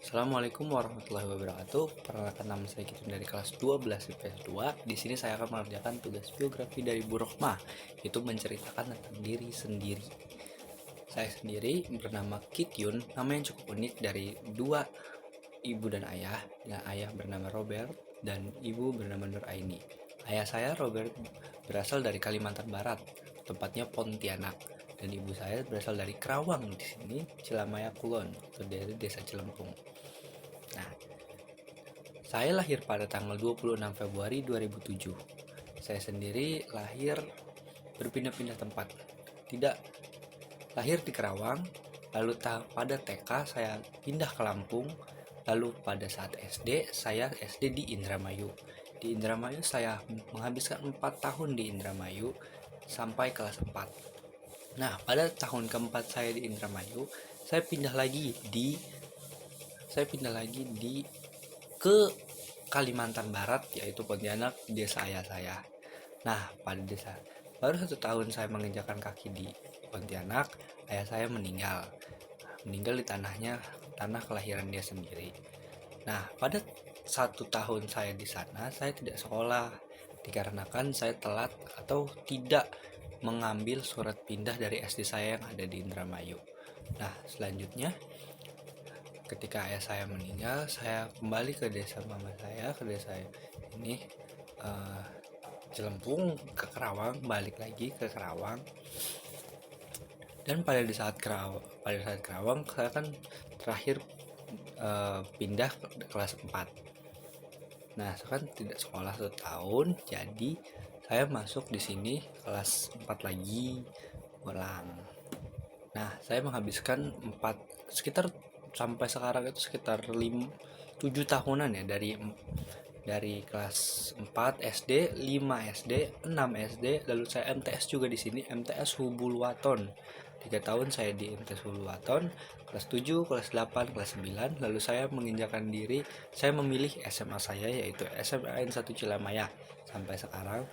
Assalamualaikum warahmatullahi wabarakatuh. Perkenalkan, nama saya Kitun dari kelas 12 IPS 2. Di sini saya akan mengerjakan tugas biografi dari Bu Rohmah, yaitu menceritakan tentang diri sendiri. Saya sendiri bernama Kityun, nama yang cukup unik dari dua ibu dan ayah. Ayah bernama Robert dan ibu bernama Nuraini. Ayah saya Robert berasal dari Kalimantan Barat, tempatnya Pontianak, dan ibu saya berasal dari Kerawang, di sini Cilamaya Kulon, atau dari desa Cilempung. Nah, saya lahir pada tanggal 26 Februari 2007. Saya sendiri lahir berpindah-pindah tempat. Tidak lahir di Kerawang, lalu pada TK saya pindah ke Lampung, lalu pada saat SD saya SD di Indramayu. Di Indramayu saya menghabiskan 4 tahun di Indramayu sampai kelas 4. Nah, pada tahun keempat saya di Indramayu, saya pindah lagi ke Kalimantan Barat, yaitu Pontianak, desa ayah saya. Nah, pada desa baru 1 tahun saya menginjakan kaki di Pontianak, ayah saya meninggal di tanah kelahiran dia sendiri. Nah, pada 1 tahun saya di sana, saya tidak sekolah dikarenakan saya telat atau tidak mengambil surat pindah dari SD saya yang ada di Indramayu. Nah, selanjutnya ketika ayah saya meninggal, saya kembali ke desa mama saya, ke desa ini Cilempung, ke Kerawang, balik lagi ke Kerawang. Dan pada saat Kerawang saya kan terakhir pindah ke kelas 4. Nah, saya kan tidak sekolah 1 tahun, jadi saya masuk di sini kelas 4 lagi ulang. Nah, saya menghabiskan sekitar sampai sekarang itu sekitar 7 tahunan ya, dari kelas 4 SD, 5 SD, 6 SD, lalu saya MTS juga di sini, MTS Hubulwaton. 3 tahun saya di MTS Hubulwaton, kelas 7, kelas 8, kelas 9, lalu saya menginjakan diri, saya memilih SMA saya, yaitu SMA N 1 Cilamaya, sampai sekarang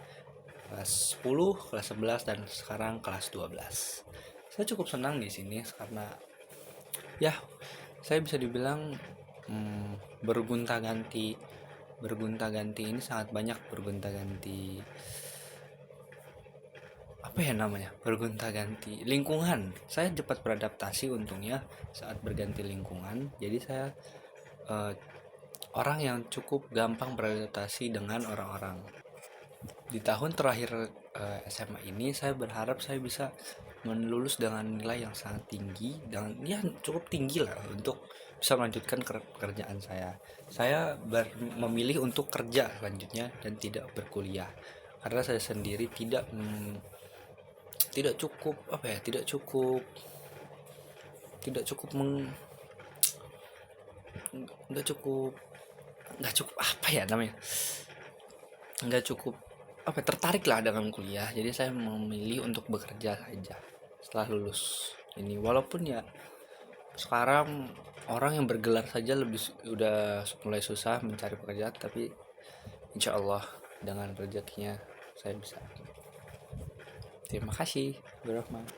kelas 10, kelas 11, dan sekarang kelas 12. Saya cukup senang di sini karena ya, saya bisa dibilang bergonta-ganti ini sangat banyak bergonta-ganti bergonta-ganti lingkungan. Saya cepat beradaptasi untungnya saat berganti lingkungan. Jadi saya orang yang cukup gampang beradaptasi dengan orang-orang. Di tahun terakhir SMA ini saya berharap saya bisa lulus dengan nilai yang sangat tinggi, dan ya cukup tinggi lah untuk bisa melanjutkan pekerjaan saya. Saya memilih untuk kerja selanjutnya dan tidak berkuliah karena saya sendiri tidak cukup tertarik lah dengan kuliah. Jadi saya memilih untuk bekerja saja setelah lulus ini, walaupun ya sekarang orang yang bergelar saja udah mulai susah mencari pekerjaan, tapi insya Allah dengan rezekinya saya bisa. Terima kasih, Bro Rahman.